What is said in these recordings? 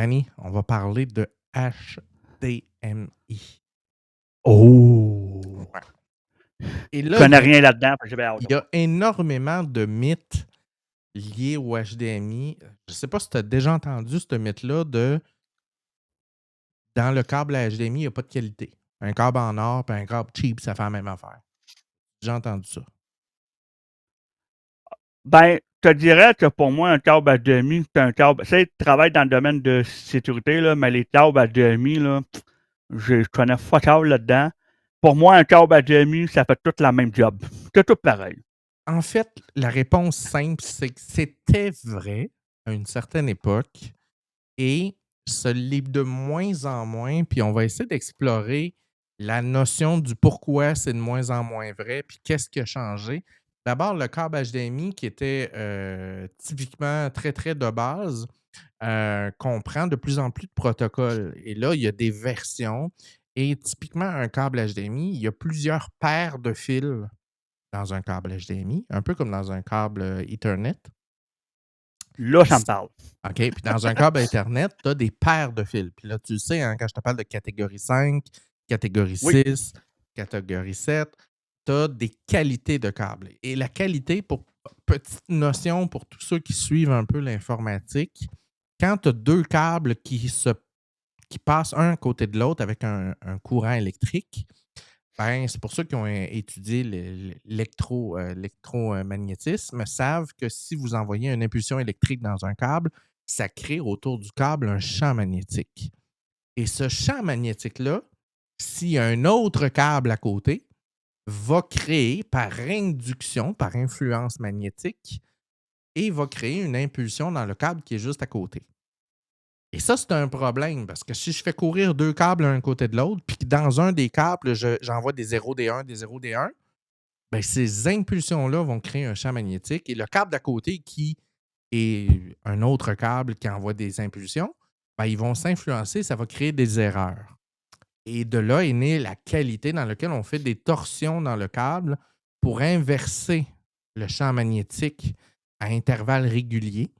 Danny, on va parler de HDMI. Oh! Ouais. Et Je là, connais rien là-dedans, fait que j'ai bien hâte. il y a énormément de mythes liés au HDMI. Je ne sais pas si tu as déjà entendu ce mythe-là de dans le câble à HDMI, il n'y a pas de qualité. Un câble en or et un câble cheap, ça fait la même affaire. J'ai entendu ça. Ben, je te dirais que pour moi, un câble HDMI, c'est un câble. Tu sais, je travaille dans le domaine de sécurité, là, mais les câbles HDMI, là, je connais fuck all là-dedans. Pour moi, un câble HDMI, ça fait tout la même job. C'est tout pareil. En fait, la réponse simple, c'est que c'était vrai à une certaine époque et ça l'est de moins en moins. Puis on va essayer d'explorer la notion du pourquoi c'est de moins en moins vrai, puis qu'est-ce qui a changé. D'abord, le câble HDMI qui était typiquement très, très de base, comprend de plus en plus de protocoles. Et là, il y a des versions. Et typiquement, un câble HDMI, il y a plusieurs paires de fils dans un câble HDMI, un peu comme dans un câble Ethernet. Là, Puis ça me parle. OK. Puis dans un câble Ethernet, tu as des paires de fils. Puis là, tu le sais, hein, quand je te parle de catégorie 5, catégorie Oui. 6, catégorie 7, tu as des qualités de câbles. Et la qualité, pour petite notion pour tous ceux qui suivent un peu l'informatique, quand tu as deux câbles qui passent un à côté de l'autre avec un courant électrique, ben, c'est pour ceux qui ont étudié l'électromagnétisme savent que si vous envoyez une impulsion électrique dans un câble, ça crée autour du câble un champ magnétique. Et ce champ magnétique-là, s'il y a un autre câble à côté, va créer par induction, par influence magnétique, et va créer une impulsion dans le câble qui est juste à côté. Et ça, c'est un problème parce que si je fais courir deux câbles l'un côté de l'autre, puis que dans un des câbles, j'envoie des 0, des 1, des 0, des 1, bien, ces impulsions-là vont créer un champ magnétique. Et le câble d'à côté, qui est un autre câble qui envoie des impulsions, bien, ils vont s'influencer, ça va créer des erreurs. Et de là est née la qualité dans laquelle on fait des torsions dans le câble pour inverser le champ magnétique à intervalles réguliers.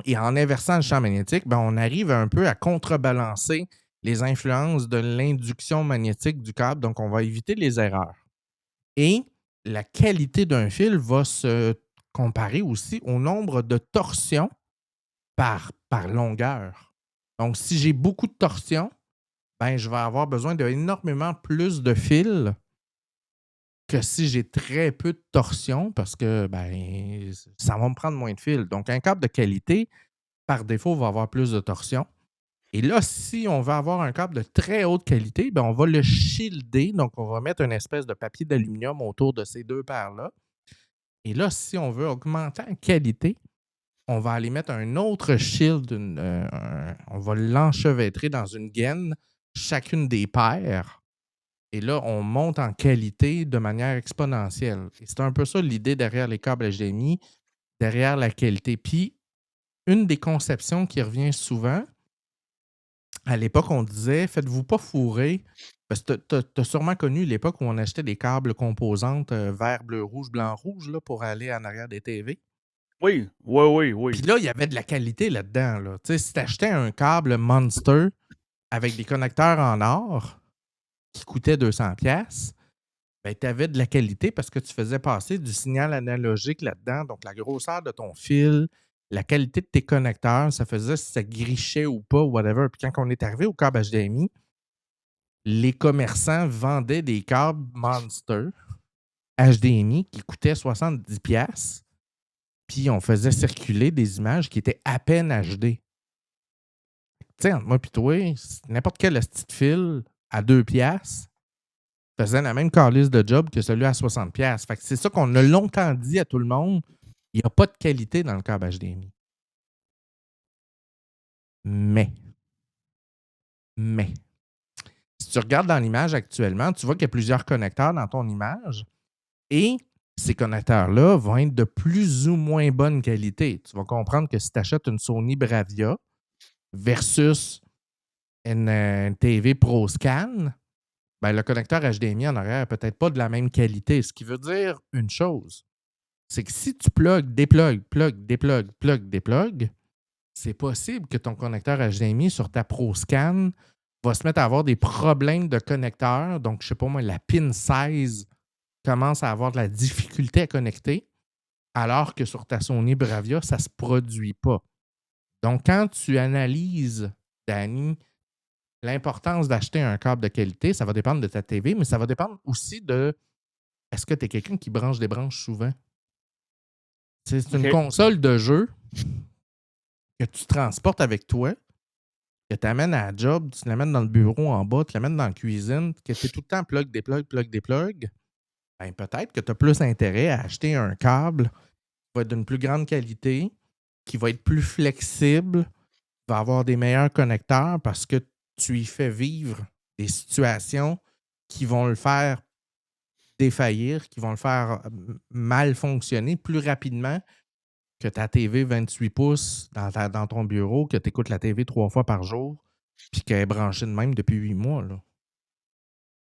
Et en inversant le champ magnétique, ben, on arrive un peu à contrebalancer les influences de l'induction magnétique du câble. Donc, on va éviter les erreurs. Et la qualité d'un fil va se comparer aussi au nombre de torsions par longueur. Donc, si j'ai beaucoup de torsions, ben, je vais avoir besoin d'énormément plus de fils que si j'ai très peu de torsions parce que ben, ça va me prendre moins de fils. Donc, un câble de qualité, par défaut, va avoir plus de torsions. Et là, si on veut avoir un câble de très haute qualité, ben on va le shielder. Donc, on va mettre une espèce de papier d'aluminium autour de ces deux paires-là. Et là, si on veut augmenter en qualité, on va aller mettre un autre shield, on va l'enchevêtrer dans une gaine, chacune des paires. Et là, on monte en qualité de manière exponentielle. Et c'est un peu ça l'idée derrière les câbles HDMI, derrière la qualité. Puis, une des conceptions qui revient souvent, à l'époque, on disait faites-vous pas fourrer. Parce que tu as sûrement connu l'époque où on achetait des câbles composantes vert, bleu, rouge, blanc, rouge là, pour aller en arrière des TV. Oui, oui, oui, oui. Puis là, il y avait de la qualité là-dedans. Là. Tu sais, si tu achetais un câble Monster avec des connecteurs en or qui coûtaient 200$, ben, tu avais de la qualité parce que tu faisais passer du signal analogique là-dedans. Donc, la grosseur de ton fil, la qualité de tes connecteurs, ça faisait si ça grichait ou pas, whatever. Puis quand on est arrivé au câble HDMI, les commerçants vendaient des câbles Monster HDMI qui coûtaient 70$. Puis on faisait circuler des images qui étaient à peine HD. Tu sais, entre moi et toi, n'importe quel petit fil à 2$ faisait la même calice de job que celui à 60$. Fait que c'est ça qu'on a longtemps dit à tout le monde. Il n'y a pas de qualité dans le câble HDMI. Mais, si tu regardes dans l'image actuellement, tu vois qu'il y a plusieurs connecteurs dans ton image et ces connecteurs-là vont être de plus ou moins bonne qualité. Tu vas comprendre que si tu achètes une Sony Bravia versus une TV ProScan, ben, le connecteur HDMI en arrière n'est peut-être pas de la même qualité. Ce qui veut dire une chose, c'est que si tu plugues, déplugues, plug, déplugues, plug, déplugues, c'est possible que ton connecteur HDMI sur ta ProScan va se mettre à avoir des problèmes de connecteur. Donc, je sais pas moi, la pin 16 commence à avoir de la difficulté à connecter, alors que sur ta Sony Bravia, ça ne se produit pas. Donc, quand tu analyses, Danny, l'importance d'acheter un câble de qualité, ça va dépendre de ta TV, mais ça va dépendre aussi de est-ce que tu es quelqu'un qui branche des branches souvent? C'est une OK. console de jeu que tu transportes avec toi, que tu amènes à la job, tu l'amènes dans le bureau en bas, tu l'amènes dans la cuisine, que tu es tout le temps plug, déplug, plug, déplug. Ben, peut-être que tu as plus intérêt à acheter un câble qui va être d'une plus grande qualité, qui va être plus flexible, qui va avoir des meilleurs connecteurs parce que tu y fais vivre des situations qui vont le faire défaillir, qui vont le faire mal fonctionner plus rapidement que ta TV 28 pouces dans ton bureau, que tu écoutes la TV 3 fois par jour, puis qu'elle est branchée de même depuis 8 mois. Là.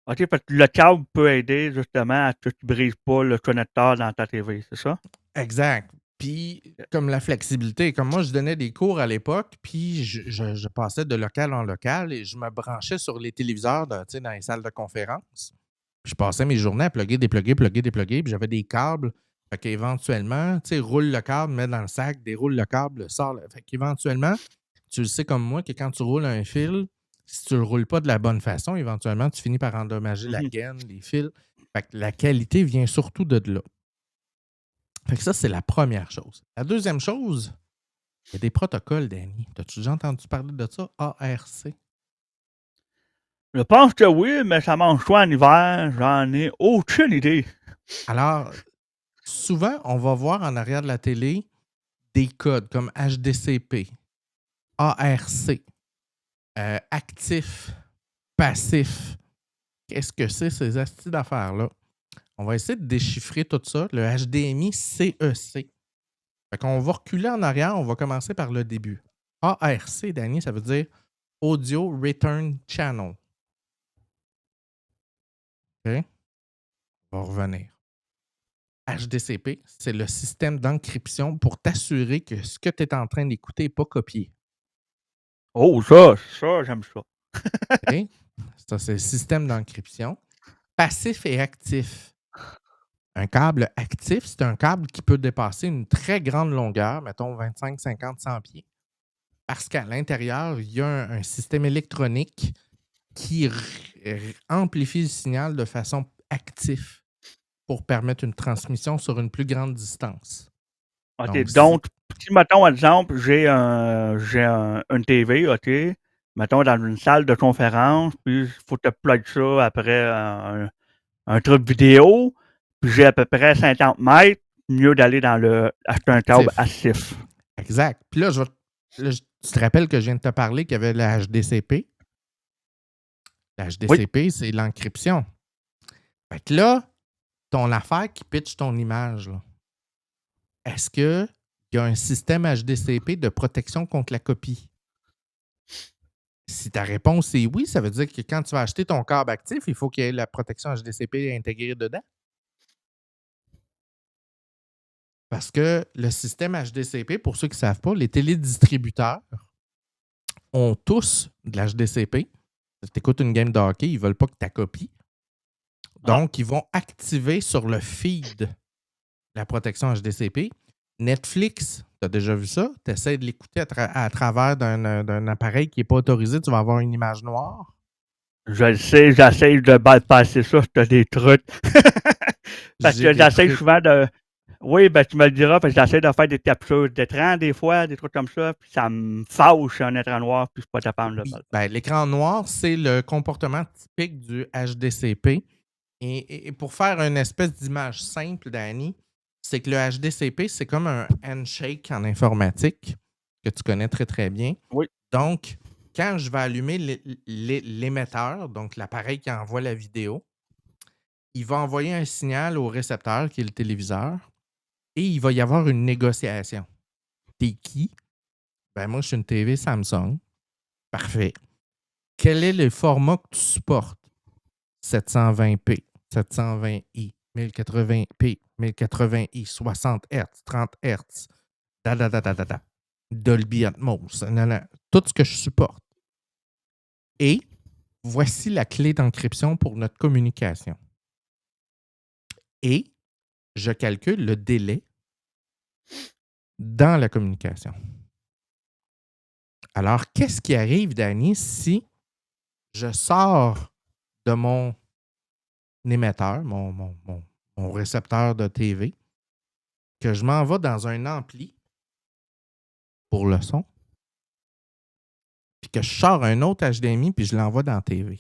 OK, parce que le câble peut aider justement à ce que tu ne brises pas le connecteur dans ta TV, c'est ça? Exact. Puis, comme la flexibilité, comme moi, je donnais des cours à l'époque, puis je passais de local en local et je me branchais sur les téléviseurs dans les salles de conférence. Puis je passais mes journées à plugger, dépluguer, plugger, dépluguer, puis j'avais des câbles. Fait qu'éventuellement, roule le câble, mets dans le sac, déroule le câble, sort. Fait qu'éventuellement, tu le sais comme moi que quand tu roules un fil, si tu le roules pas de la bonne façon, éventuellement, tu finis par endommager la gaine, les fils. Fait que la qualité vient surtout de là. Fait que ça, c'est la première chose. La deuxième chose, il y a des protocoles, Danny. As-tu déjà entendu parler de ça? ARC. Je pense que oui, mais ça mange quoi en hiver? J'en ai aucune idée. Alors, souvent, on va voir en arrière de la télé des codes comme HDCP, ARC, actif, passif. Qu'est-ce que c'est ces astuces d'affaires-là? On va essayer de déchiffrer tout ça. Le HDMI CEC. Fait qu'on va reculer en arrière, on va commencer par le début. ARC, Danny, ça veut dire Audio Return Channel. OK? On va revenir. HDCP, c'est le système d'encryption pour t'assurer que ce que tu es en train d'écouter n'est pas copié. Oh, ça, j'aime ça. OK? Ça, c'est le système d'encryption. Passif et actif. Un câble actif, c'est un câble qui peut dépasser une très grande longueur, mettons 25, 50, 100 pieds. Parce qu'à l'intérieur, il y a un système électronique qui amplifie le signal de façon active pour permettre une transmission sur une plus grande distance. OK, donc, si, mettons, exemple, j'ai une TV, OK, mettons, dans une salle de conférence, puis il faut que tu plug ça après un truc vidéo, puis j'ai à peu près 50 mètres, mieux d'aller acheter un câble actif. Exact. Puis là, tu te rappelles que je viens de te parler qu'il y avait la HDCP? La HDCP, oui, c'est l'encryption. Fait que là, ton affaire qui pitch ton image, là, est-ce qu'il y a un système HDCP de protection contre la copie? Si ta réponse est oui, ça veut dire que quand tu vas acheter ton câble actif, il faut qu'il y ait la protection HDCP intégrée dedans. Parce que le système HDCP, pour ceux qui ne savent pas, les télédistributeurs ont tous de l'HDCP. Si tu écoutes une game de hockey, ils ne veulent pas que tu copies. Donc, ils vont activer sur le feed la protection HDCP. Netflix, tu as déjà vu ça? Tu essaies de l'écouter à travers d'un appareil qui n'est pas autorisé, tu vas avoir une image noire. Je le sais, j'essaie de bypasser ça, tu as des trucs. Parce que j'essaie souvent de... Oui, ben tu me le diras, parce que j'essaie de faire des captures d'écran des fois, des trucs comme ça, puis ça me fâche un écran noir, puis je suis pas capable de le faire. Ben, l'écran noir, c'est le comportement typique du HDCP. Et pour faire une espèce d'image simple, Danny, c'est que le HDCP, c'est comme un handshake en informatique que tu connais très, très bien. Oui. Donc, quand je vais allumer l'émetteur, donc l'appareil qui envoie la vidéo, il va envoyer un signal au récepteur, qui est le téléviseur, et il va y avoir une négociation. T'es qui? Ben moi, je suis une TV Samsung. Parfait. Quel est le format que tu supportes? 720p, 720i, 1080p, 1080i, 60 Hz, 30 Hz. Dolby Atmos, tout ce que je supporte. Et voici la clé d'encryption pour notre communication. Et je calcule le délai dans la communication. Alors, qu'est-ce qui arrive, Danny, si je sors de mon émetteur, mon récepteur de TV, que je m'en vais dans un ampli pour le son, puis que je sors un autre HDMI, puis je l'envoie dans la TV.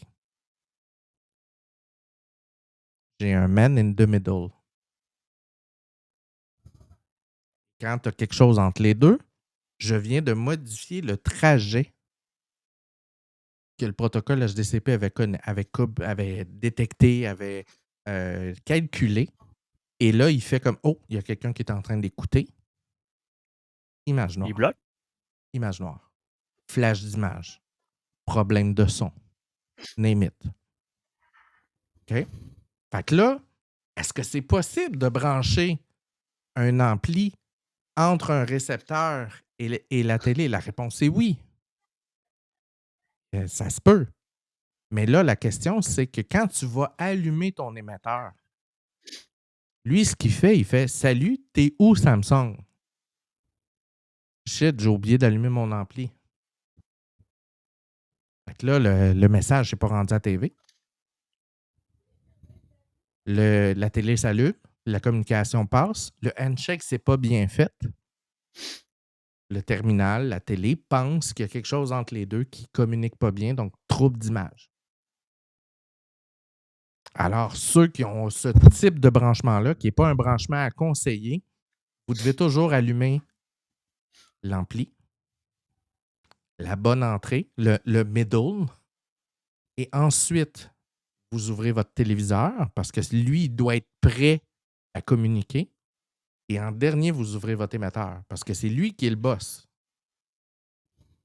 J'ai un man in the middle. Quand tu as quelque chose entre les deux, je viens de modifier le trajet que le protocole HDCP avait détecté, avait calculé. Et là, il fait comme « Oh, il y a quelqu'un qui est en train d'écouter. » Image noire. Il bloque. Image noire. Flash d'image. Problème de son. Name it. OK? Fait que là, est-ce que c'est possible de brancher un ampli entre un récepteur et la télé? La réponse est oui. Ça se peut. Mais là, la question, c'est que quand tu vas allumer ton émetteur, lui, ce qu'il fait, il fait « Salut, t'es où Samsung? » Shit, j'ai oublié d'allumer mon ampli. Fait que là, le message n'est pas rendu à la TV. La télé s'allume, la communication passe, le handshake, c'est pas bien fait. Le terminal, la télé, pense qu'il y a quelque chose entre les deux qui ne communique pas bien, donc trouble d'image. Alors, ceux qui ont ce type de branchement-là, qui n'est pas un branchement à conseiller, vous devez toujours allumer l'ampli, la bonne entrée, le middle, et ensuite, vous ouvrez votre téléviseur parce que lui, il doit être prêt à communiquer. Et en dernier, vous ouvrez votre émetteur parce que c'est lui qui est le boss.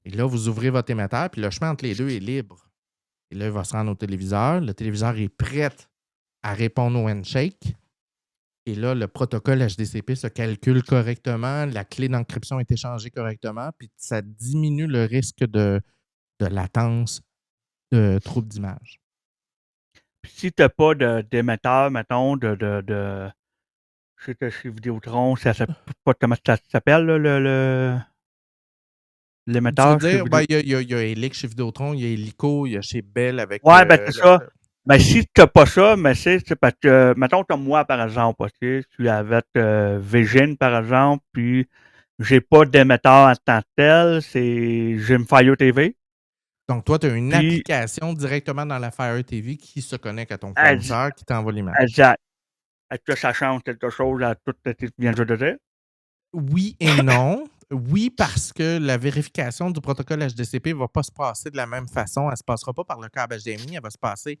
Et là, vous ouvrez votre émetteur, puis le chemin entre les deux est libre. Et là, il va se rendre au téléviseur. Le téléviseur est prêt à répondre au handshake. Et là, le protocole HDCP se calcule correctement, la clé d'encryption est échangée correctement, puis ça diminue le risque de latence, de trouble d'image. Puis si tu n'as pas d'émetteur, mettons, chez Vidéotron, ça s'appelle pas comment ça s'appelle, là, l'émetteur Tu veux chez dire, Vidéotron? il y a Helix chez Vidéotron, il y a Helico, il y a chez Bell avec... Ouais, ben c'est ça. Ben si tu n'as pas ça, mais c'est parce que, mettons comme moi, par exemple, OK, je suis avec Vigine, par exemple, puis j'ai pas d'émetteur en tant que tel, j'ai une Fire TV. Donc, toi, tu as une Puis, application directement dans la Fire TV qui se connecte à ton fournisseur, qui t'envoie l'image. exact. Est-ce que ça change quelque chose à tout ce que tu viens de dire? Oui et non. Oui, parce que la vérification du protocole HDCP ne va pas se passer de la même façon. Elle ne se passera pas par le câble HDMI. Elle va se passer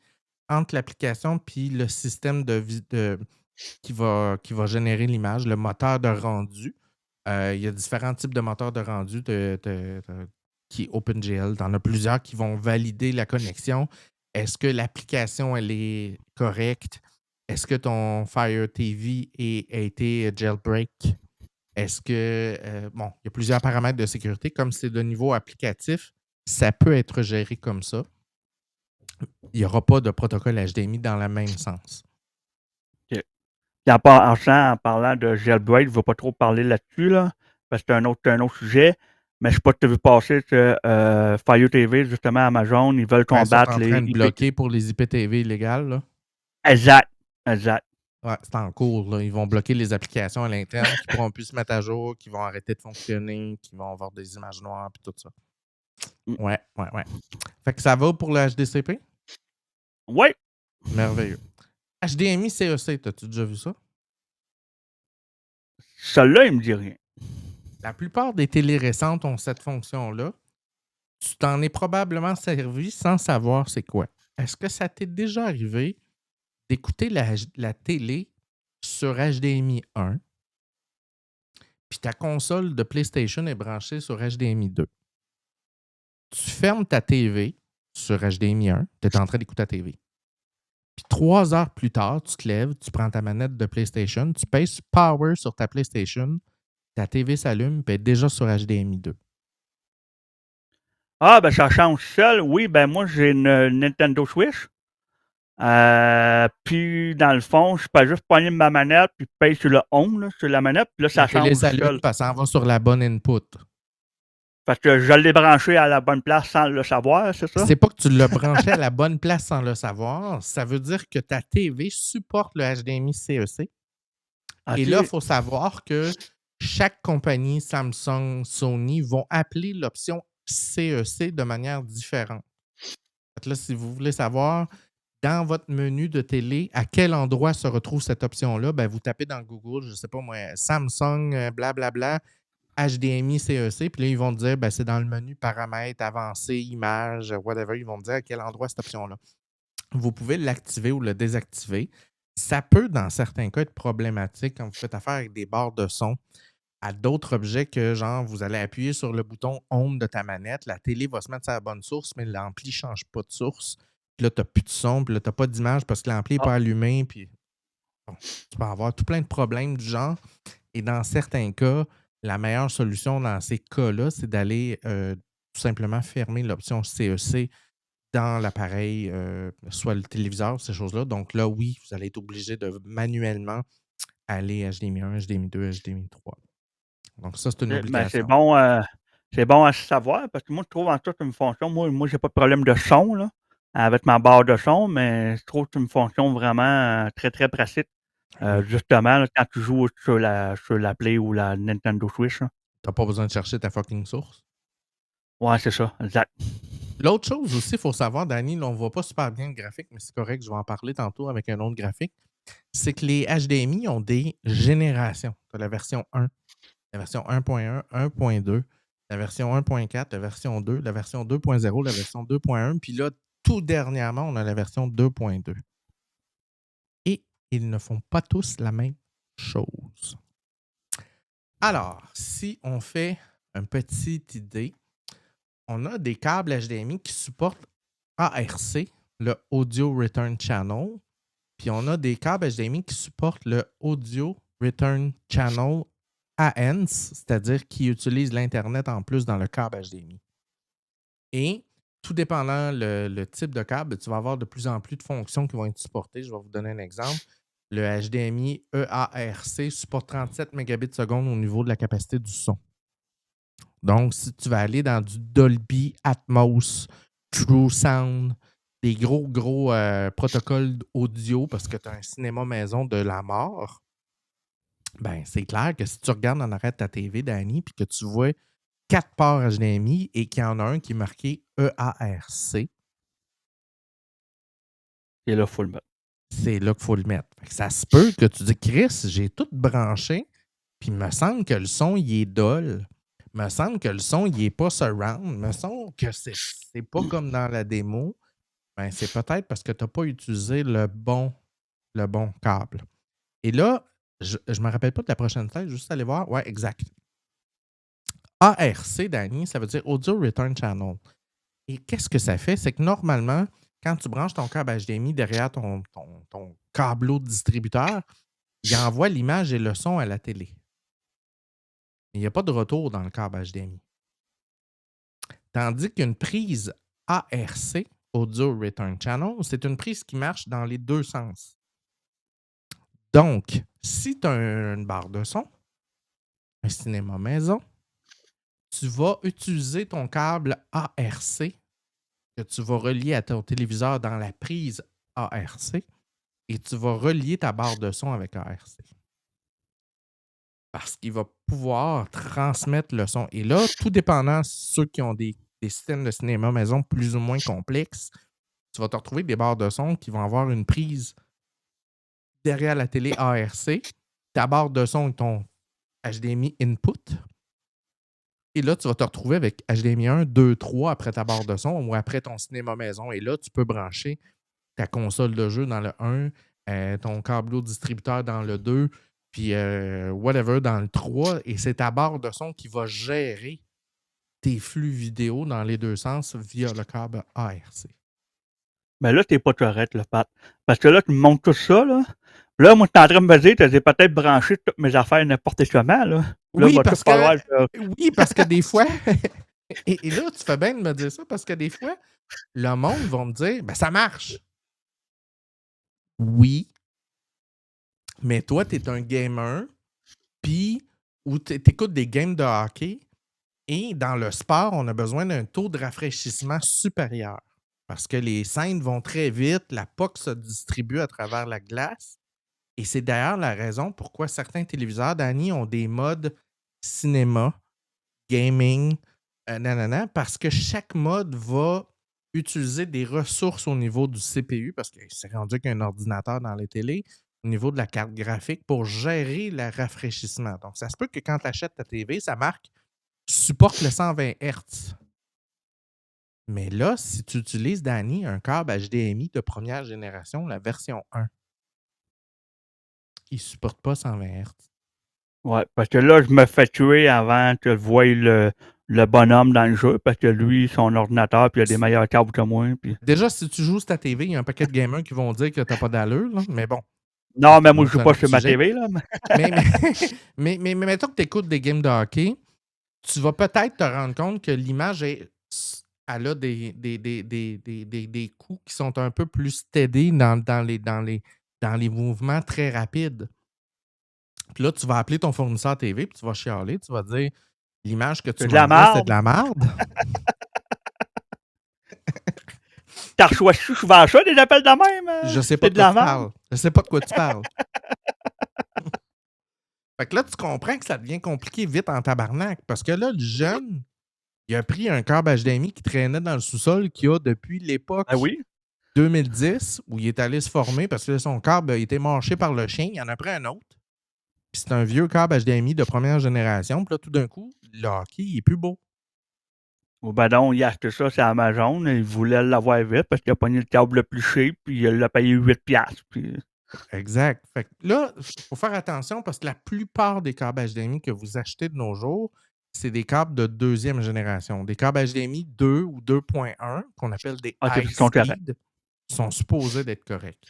entre l'application puis le système qui va générer l'image, le moteur de rendu. Il y a différents types de moteurs de rendu qui est OpenGL. Tu en as plusieurs qui vont valider la connexion. Est-ce que l'application elle est correcte? Est-ce que ton Fire TV a été jailbreak? Est-ce que, il y a plusieurs paramètres de sécurité. Comme c'est de niveau applicatif, ça peut être géré comme ça. Il n'y aura pas de protocole HDMI dans le même sens. OK. Puis en parlant de jailbreak, je ne vais pas trop parler là-dessus, là, parce que c'est un autre sujet. Mais je ne sais pas si tu as vu passer que Fire TV, justement, Amazon, ils veulent combattre les. Ils sont en train de les bloquer pour les IPTV illégales. Là. Exact. Ouais, c'est en cours. Là. Ils vont bloquer les applications à l'interne qui ne pourront plus se mettre à jour, qui vont arrêter de fonctionner, qui vont avoir des images noires et tout ça. Ouais. Fait que ça va pour le HDCP? Oui. Merveilleux. HDMI CEC, t'as-tu déjà vu ça? Celui-là, il me dit rien. La plupart des télés récentes ont cette fonction-là. Tu t'en es probablement servi sans savoir c'est quoi. Est-ce que ça t'est déjà arrivé d'écouter la télé sur HDMI 1, puis ta console de PlayStation est branchée sur HDMI 2? Tu fermes ta TV sur HDMI 1, tu es en train d'écouter ta TV. Puis 3 heures plus tard, tu te lèves, tu prends ta manette de PlayStation, tu pèses Power sur ta PlayStation, ta TV s'allume et est déjà sur HDMI 2. Ah, ben ça change seul. Oui, ben moi, j'ai une Nintendo Switch. Puis, dans le fond, je peux juste poigner ma manette, puis payer sur le home, là, sur la manette, puis là, ça La télé change s'allume seul. parce que ça en va sur la bonne input. Parce que je l'ai branché à la bonne place sans le savoir, c'est ça? C'est pas que tu l'as branché à la bonne place sans le savoir. Ça veut dire que ta TV supporte le HDMI CEC. Et là, il OK. faut savoir que chaque compagnie, Samsung, Sony, vont appeler l'option CEC de manière différente. Fait que là, si vous voulez savoir dans votre menu de télé à quel endroit se retrouve cette option-là, ben, vous tapez dans Google, je ne sais pas moi, Samsung, blablabla, HDMI CEC, puis là, ils vont te dire, ben, c'est dans le menu paramètres, avancés, images, whatever. Ils vont te dire à quel endroit cette option-là. Vous pouvez l'activer ou le désactiver. Ça peut, dans certains cas, être problématique quand vous faites affaire avec des barres de son à d'autres objets que, genre, vous allez appuyer sur le bouton Home de ta manette, la télé va se mettre sur la bonne source, mais l'ampli ne change pas de source. Puis là, tu n'as plus de son, puis là, tu n'as pas d'image parce que l'ampli n'est Ah, pas allumé, puis bon, tu peux avoir tout plein de problèmes du genre. Et dans certains cas, la meilleure solution dans ces cas-là, c'est d'aller tout simplement fermer l'option CEC dans l'appareil, soit le téléviseur, ces choses-là. Donc là, oui, vous allez être obligé de manuellement aller HDMI 1, HDMI 2, HDMI 3. Donc ça, c'est une OK. Ben, obligation. c'est bon à savoir parce que moi, je trouve en tout une fonction. Moi, j'ai pas de problème de son, là, avec ma barre de son, mais je trouve que c'est une fonction vraiment très, très pratique. Oui. Justement, là, quand tu joues sur la Play ou la Nintendo Switch, là. Tu n'as pas besoin de chercher ta fucking source. Ouais, c'est ça, exact. L'autre chose aussi, il faut savoir, Danny, là, on ne voit pas super bien le graphique, mais c'est correct, je vais en parler tantôt avec un autre graphique, c'est que les HDMI ont des générations. Tu as la version 1, la version 1.1, 1.2, la version 1.4, la version 2, la version 2.0, la version 2.1, puis là, tout dernièrement, on a la version 2.2. Et ils ne font pas tous la même chose. Alors, si on fait une petite idée, on a des câbles HDMI qui supportent ARC, le Audio Return Channel, puis on a des câbles HDMI qui supportent le Audio Return Channel ANS, c'est-à-dire qui utilisent l'Internet en plus dans le câble HDMI. Et tout dépendant le type de câble, tu vas avoir de plus en plus de fonctions qui vont être supportées. Je vais vous donner un exemple. Le HDMI EARC supporte 37 mégabits seconde au niveau de la capacité du son. Donc, si tu vas aller dans du Dolby Atmos, True Sound, des gros protocoles audio parce que tu as un cinéma maison de la mort, ben c'est clair que si tu regardes en arrière de ta TV, Danny, puis que tu vois 4 ports HDMI et qu'il y en a un qui est marqué EARC, Et là, il faut le mettre. c'est là qu'il faut le mettre. Fait que ça se peut que tu dis, Chris, j'ai tout branché, puis il me semble que le son, il est dol. Il me semble que le son, il n'est pas surround. Il me semble que c'est pas comme dans la démo. Ben, c'est peut-être parce que tu n'as pas utilisé le bon câble. Et là, je ne me rappelle pas de la prochaine slide, juste aller voir. Ouais, exact. ARC, Danny, ça veut dire Audio Return Channel. Et qu'est-ce que ça fait? C'est que normalement, quand tu branches ton câble HDMI derrière ton câbleau de distributeur, il envoie l'image et le son à la télé. Il n'y a pas de retour dans le câble HDMI. Tandis qu'une prise ARC, Audio Return Channel, c'est une prise qui marche dans les deux sens. Donc, si tu as une barre de son, un cinéma maison, tu vas utiliser ton câble ARC que tu vas relier à ton téléviseur dans la prise ARC et tu vas relier ta barre de son avec ARC. Parce qu'il va pouvoir transmettre le son. Et là, tout dépendant, ceux qui ont des systèmes de cinéma maison plus ou moins complexes, tu vas te retrouver avec des barres de son qui vont avoir une prise derrière la télé ARC, ta barre de son et ton HDMI input. Et là, tu vas te retrouver avec HDMI 1, 2, 3 après ta barre de son ou après ton cinéma maison. Et là, tu peux brancher ta console de jeu dans le 1, ton câbleau distributeur dans le 2, puis whatever dans le 3. Et c'est ta barre de son qui va gérer tes flux vidéo dans les deux sens via le câble ARC. Mais là, t'es pas correct, là, Pat. Parce que là, tu me montres tout ça, là. Là, moi, je suis en train de me dire que j'ai peut-être branché toutes mes affaires n'importe comment, là. Là, il Oui, va tout parce que falloir que oui, parce que des fois et là, tu fais bien de me dire ça parce que des fois, le monde va me dire: «Ben, ça marche». Oui, mais toi, tu es un gamer, puis ou tu écoutes des games de hockey et dans le sport, on a besoin d'un taux de rafraîchissement supérieur parce que les scènes vont très vite, la puck se distribue à travers la glace et c'est d'ailleurs la raison pourquoi certains téléviseurs, Dani, ont des modes cinéma, gaming, nanana, parce que chaque mode va utiliser des ressources au niveau du CPU, parce que c'est rendu qu'un ordinateur dans les télés, au niveau de la carte graphique, pour gérer le rafraîchissement. Donc, ça se peut que quand tu achètes ta TV, ça marque supporte le 120 Hz. Mais là, si tu utilises, Danny, un câble HDMI de première génération, la version 1, il ne supporte pas 120 Hz. ouais, parce que là, je me fais tuer avant que je voie le bonhomme dans le jeu, parce que lui, son ordinateur, puis il a des meilleurs câbles que moi. Puis... Déjà, si tu joues sur ta TV, il y a un paquet de gamers qui vont dire que tu n'as pas d'allure, là, mais bon, Non, mais moi, je c'est joue un pas autre sur ma sujet. TV, là. Mais mais mettons que tu écoutes des games de hockey, tu vas peut-être te rendre compte que l'image elle a des coups qui sont un peu plus steady dans les mouvements très rapides. Puis là, tu vas appeler ton fournisseur TV, puis tu vas chialer, tu vas dire l'image que tu C'est de la m'envoies, c'est de merde. la merde. T'as reçois souvent ça, des appels de même? Je sais pas C'est de de quoi la tu merde. parles. Je sais pas de quoi tu parles. Fait que là, tu comprends que ça devient compliqué vite en tabarnak. Parce que là, le jeune, il a pris un câble HDMI qui traînait dans le sous-sol qu'il a depuis Ah l'époque oui? 2010 où il est allé se former parce que son câble a été mâché par le chien. Il en a pris un autre. Puis c'est un vieux câble HDMI de première génération. Puis là, tout d'un coup, le hockey, il est plus beau. Ou ben donc, il a acheté ça sur Amazon, il voulait l'avoir vite parce qu'il a pogné le câble le plus cheap, puis il l'a payé 8 piastres. Puis... Exact. Fait que là, il faut faire attention parce que la plupart des câbles HDMI que vous achetez de nos jours, c'est des câbles de deuxième génération. Des câbles HDMI 2 ou 2.1, qu'on appelle des Ah, c'est high qu'ils sont corrects. speed, sont supposés d'être corrects.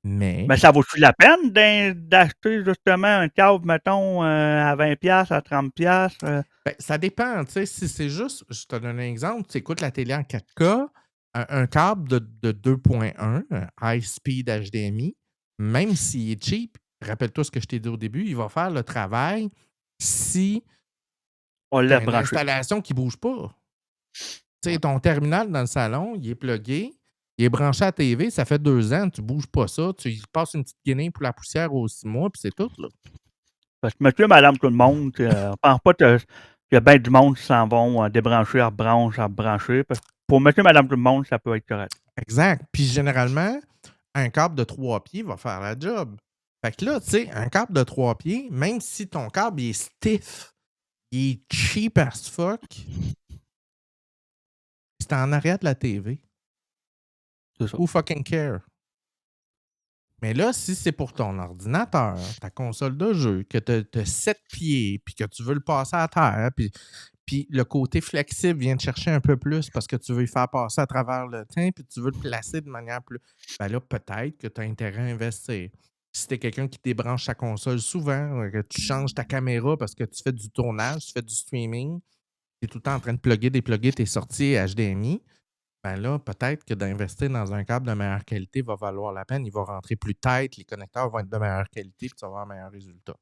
Mais Mais ça vaut-tu la peine d'acheter justement un câble, mettons, à 20 piastres, à 30 piastres? ben, ça dépend. Tu sais, si c'est juste, je te donne un exemple, tu écoutes la télé en 4K, un câble de 2.1, un high speed HDMI, même s'il est cheap, rappelle-toi ce que je t'ai dit au début, il va faire le travail si On tu as l'a une branché. installation qui ne bouge pas. Tu sais, ton terminal dans le salon, il est plugué, il est branché à la TV, ça fait 2 ans, tu ne bouges pas ça, tu y passes une petite guinée pour la poussière aux 6 mois, puis c'est tout. Là. Parce que monsieur, madame, tout le monde, on pense pas qu'il y a bien du monde qui s'en vont débrancher, rebrancher. Parce que pour monsieur, madame, tout le monde, ça peut être correct. Exact. Puis généralement, un câble de 3 pieds va faire la job. Fait que là, tu sais, un câble de 3 pieds, même si ton câble il est stiff, il est cheap as fuck, c'est en arrière de la TV. C'est ça. Who fucking care? Mais là, si c'est pour ton ordinateur, ta console de jeu, que tu as 7 pieds, puis que tu veux le passer à terre, puis le côté flexible vient te chercher un peu plus parce que tu veux y faire passer à travers le temps, puis tu veux le placer de manière plus. Ben là, peut-être que tu as intérêt à investir. Si tu es quelqu'un qui débranche sa console souvent, que tu changes ta caméra parce que tu fais du tournage, tu fais du streaming, tu es tout le temps en train de dépluguer tes sorties HDMI, ben là, peut-être que d'investir dans un câble de meilleure qualité va valoir la peine. Il va rentrer plus tight, les connecteurs vont être de meilleure qualité, puis tu vas avoir un meilleur résultat.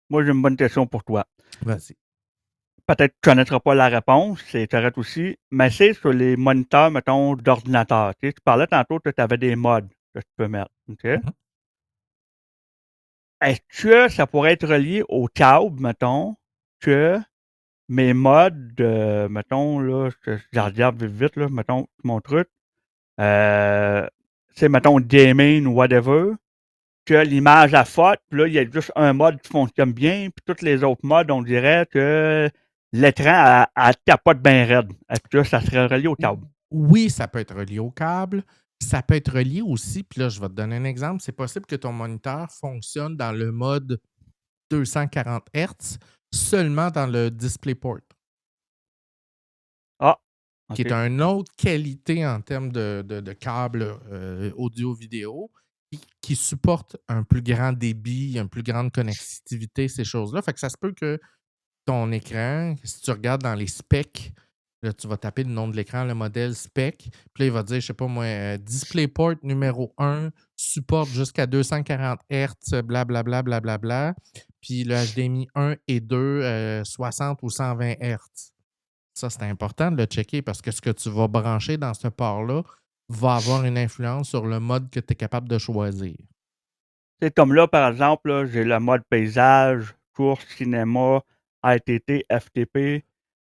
Moi, j'ai une bonne question pour toi. Vas-y. Peut-être que tu ne connaîtras pas la réponse, c'est correct aussi, mais c'est sur les moniteurs, mettons, d'ordinateur. Tu sais, tu parlais tantôt que tu avais des modes que tu peux mettre. OK? Mhm. Est-ce que ça pourrait être relié au câble, mettons, que mes modes, mettons, là, je regarde vite, vite, là, mettons, mon truc, c'est, mettons, gaming ou whatever, que l'image a faute, puis là, il y a juste un mode qui fonctionne bien, puis tous les autres modes, on dirait que l'écran, elle capote bien raide. Est-ce que ça serait relié au câble? Oui, ça peut être relié au câble. Ça peut être relié aussi, puis là, je vais te donner un exemple. C'est possible que ton moniteur fonctionne dans le mode 240 Hz seulement dans le DisplayPort, Ah, qui est OK. une autre qualité en termes de câble audio-vidéo, qui supportent un plus grand débit, une plus grande connectivité, ces choses-là. Fait que ça se peut que ton écran, si tu regardes dans les specs, là, tu vas taper le nom de l'écran, le modèle spec, puis là, il va dire, je sais pas moi, DisplayPort numéro 1 supporte jusqu'à 240 Hz, blablabla, blablabla. Puis le HDMI 1 et 2, 60 ou 120 Hz. Ça, c'est important de le checker parce que ce que tu vas brancher dans ce port-là va avoir une influence sur le mode que tu es capable de choisir. C'est comme là, par exemple, là, j'ai le mode paysage, course, cinéma, ITT, FTP,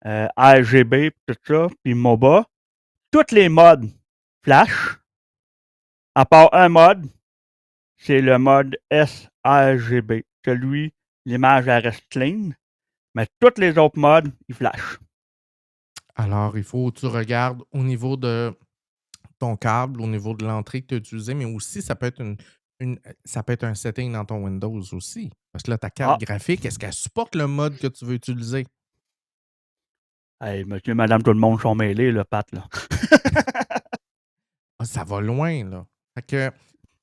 RGB, tout ça, puis MOBA. Tous les modes flash, à part un mode, c'est le mode sRGB. Celui, l'image elle reste clean, mais tous les autres modes, ils flashent. Alors, il faut que tu regardes au niveau de ton câble, au niveau de l'entrée que tu as utilisée, mais aussi, ça peut être ça peut être un setting dans ton Windows aussi. Parce que là, ta carte Ah, graphique, est-ce qu'elle supporte le mode que tu veux utiliser? hey, monsieur, madame, tout le monde sont mêlés, le Pat, là. Ah, ça va loin, là. Fait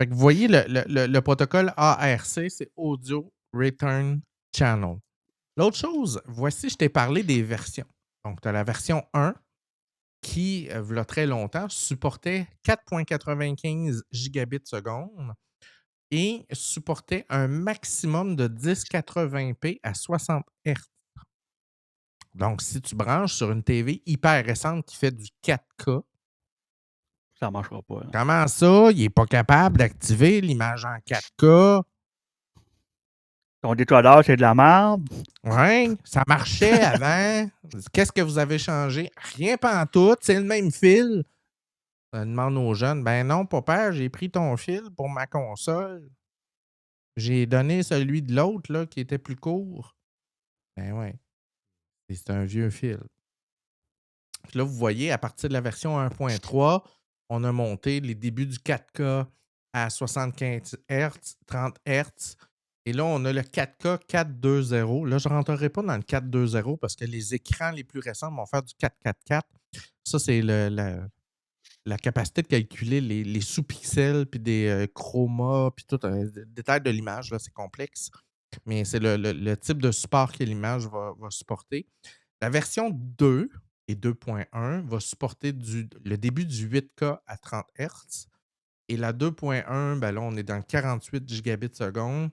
que vous voyez, le protocole ARC, c'est Audio Return Channel. L'autre chose, voici, je t'ai parlé des versions. Donc, tu as la version 1 qui, il y a très longtemps, supportait 4,95 gigabits seconde et supportait un maximum de 1080p à 60 Hz. Donc, si tu branches sur une TV hyper récente qui fait du 4K, Ça marchera pas, là. comment ça, il n'est pas capable d'activer l'image en 4K? Ton décodeur, c'est de la merde. Ouais, ça marchait avant. Qu'est-ce que vous avez changé? Rien pantoute, c'est le même fil. Ça demande aux jeunes, ben non, papa, j'ai pris ton fil pour ma console. J'ai donné celui de l'autre là, qui était plus court. Ben ouais, c'est un vieux fil. Puis là, vous voyez, à partir de la version 1.3, on a monté les débuts du 4K à 75 Hz, 30 Hz. Et là, on a le 4K 4.2.0. Là, je ne rentrerai pas dans le 4.2.0 parce que les écrans les plus récents vont faire du 4.4.4. Ça, c'est la capacité de calculer les sous-pixels, puis des chromas, puis tout un détail de l'image. Là, c'est complexe. Mais c'est le type de support que l'image va supporter. La version 2 et 2.1 va supporter le début du 8K à 30 Hz. Et la 2.1, ben là, on est dans le 48 gigabits seconde,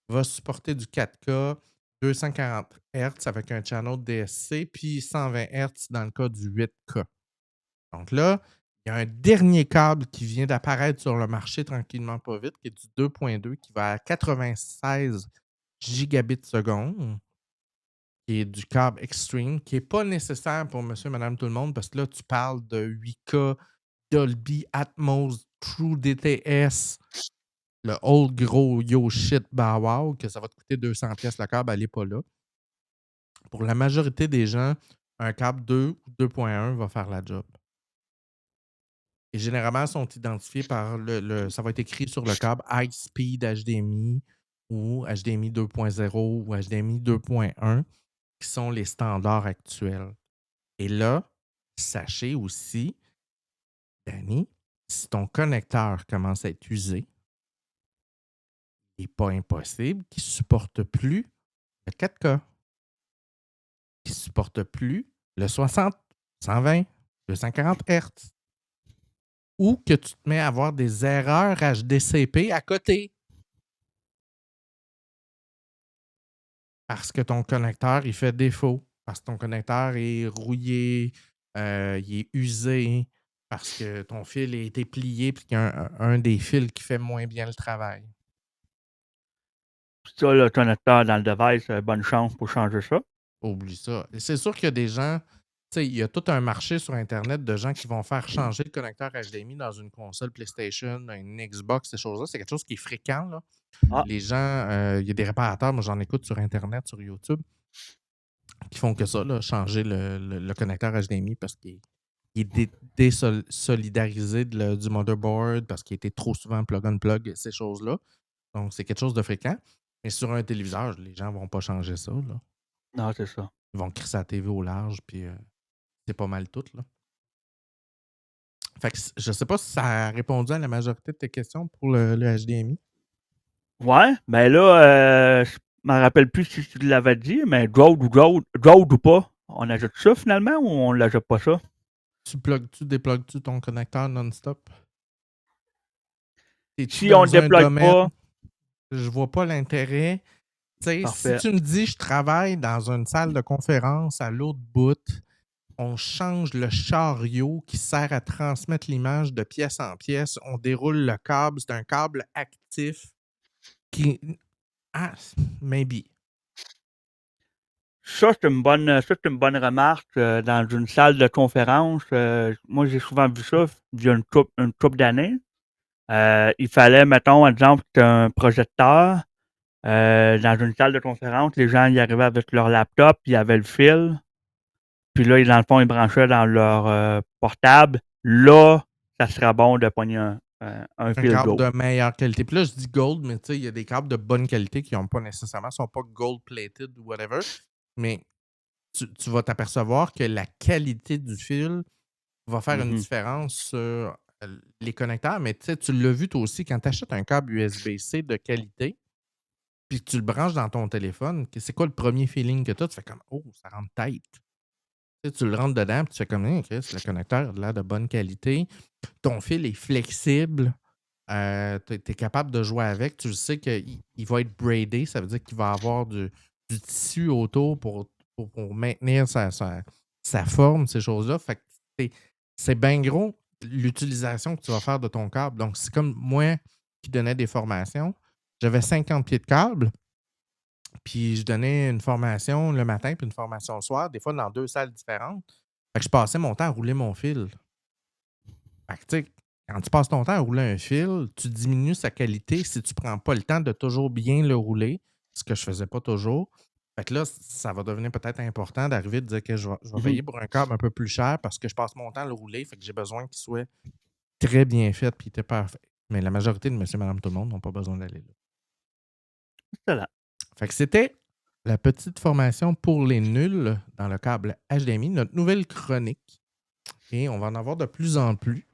va supporter du 4K, 240 Hz avec un channel DSC, puis 120 Hz dans le cas du 8K. Donc là, il y a un dernier câble qui vient d'apparaître sur le marché tranquillement pas vite, qui est du 2.2, qui va à 96 gigabits seconde, qui est du câble Extreme, qui n'est pas nécessaire pour monsieur, madame, tout le monde, parce que là, tu parles de 8K, Dolby Atmos, True DTS, le old gros yo shit bah wow, que ça va te coûter 200$ le câble, elle n'est pas là. Pour la majorité des gens, un câble 2 ou 2.1 va faire la job. Et généralement, ils sont identifiés par ça va être écrit sur le câble High Speed HDMI ou HDMI 2.0 ou HDMI 2.1, qui sont les standards actuels. Et là, sachez aussi, Danny, si ton connecteur commence à être usé, il n'est pas impossible qu'il ne supporte plus le 4K, qu'il ne supporte plus le 60, 120, 240 Hz, ou que tu te mets à avoir des erreurs HDCP à côté. Parce que ton connecteur, il fait défaut. Parce que ton connecteur est rouillé, il est usé, parce que ton fil a été plié et qu'il y a un des fils qui fait moins bien le travail. Ça, le connecteur dans le device, bonne chance pour changer ça. Oublie ça. Et c'est sûr qu'il y a des gens, tu sais, il y a tout un marché sur Internet de gens qui vont faire changer le connecteur HDMI dans une console PlayStation, une Xbox, ces choses-là. C'est quelque chose qui est fréquent, là. Ah, Les gens, il y a des réparateurs, moi j'en écoute sur Internet, sur YouTube, qui font que ça, là, changer le connecteur HDMI parce qu'il est désolidarisé du motherboard, parce qu'il était trop souvent plug-and-plug, ces choses-là. Donc, c'est quelque chose de fréquent. Mais sur un téléviseur, les gens ne vont pas changer ça, là. non, c'est ça. Ils vont crisser la TV au large, puis c'est pas mal tout, là. Fait que je sais pas si ça a répondu à la majorité de tes questions pour le HDMI. Ouais, ben là, je m'en rappelle plus si tu l'avais dit, mais Drode ou pas, on ajoute ça finalement ou on l'ajoute pas ça? Tu déplugues-tu ton connecteur non-stop? Es-tu Si on dans un déplogue domaine? pas, Je vois pas l'intérêt. Tu sais, si parfait. tu me dis je travaille dans une salle de conférence à l'autre bout, on change le chariot qui sert à transmettre l'image de pièce en pièce, on déroule le câble, c'est un câble actif qui. Ah, maybe. Ça, c'est une bonne remarque dans une salle de conférence. Moi, j'ai souvent vu ça il y a une couple d'années. Il fallait, mettons, exemple, que tu as un projecteur dans une salle de conférence. Les gens y arrivaient avec leur laptop, il y avait le fil. Puis là, dans le fond, ils branchaient dans leur portable. Là, ça serait bon de pogner un Un fil câble Gold. de meilleure qualité. Puis là, je dis gold, mais tu sais, il y a des câbles de bonne qualité qui n'ont pas nécessairement, sont pas gold-plated ou whatever. Mais tu vas t'apercevoir que la qualité du fil va faire une Mhm. différence sur les connecteurs. Mais tu sais, tu l'as vu toi aussi, quand tu achètes un câble USB-C de qualité, puis que tu le branches dans ton téléphone, c'est quoi le premier feeling que tu as? Tu fais comme, oh, ça rentre tight. Tu sais, tu le rentres dedans, puis tu fais comme, c'est le connecteur a l'air de bonne qualité. Ton fil est flexible. Tu es capable de jouer avec. Tu le sais qu'il va être braidé. Ça veut dire qu'il va avoir du tissu autour pour maintenir sa forme, ces choses-là. Fait que c'est bien gros l'utilisation que tu vas faire de ton câble. Donc, c'est comme moi qui donnais des formations. J'avais 50 pieds de câble, puis je donnais une formation le matin puis une formation le soir, des fois dans 2 salles différentes. Fait que je passais mon temps à rouler mon fil. Fait que, tu sais, quand tu passes ton temps à rouler un fil, tu diminues sa qualité si tu ne prends pas le temps de toujours bien le rouler, ce que je ne faisais pas toujours. Fait que là, ça va devenir peut-être important d'arriver de dire que je vais Mhm. payer pour un câble un peu plus cher parce que je passe mon temps à le rouler. Fait que j'ai besoin qu'il soit très bien fait et était parfait. Mais la majorité de monsieur, madame, tout le monde n'ont pas besoin d'aller là. Excellent. Fait que c'était la petite formation pour les nuls dans le câble HDMI, notre nouvelle chronique. Et on va en avoir de plus en plus.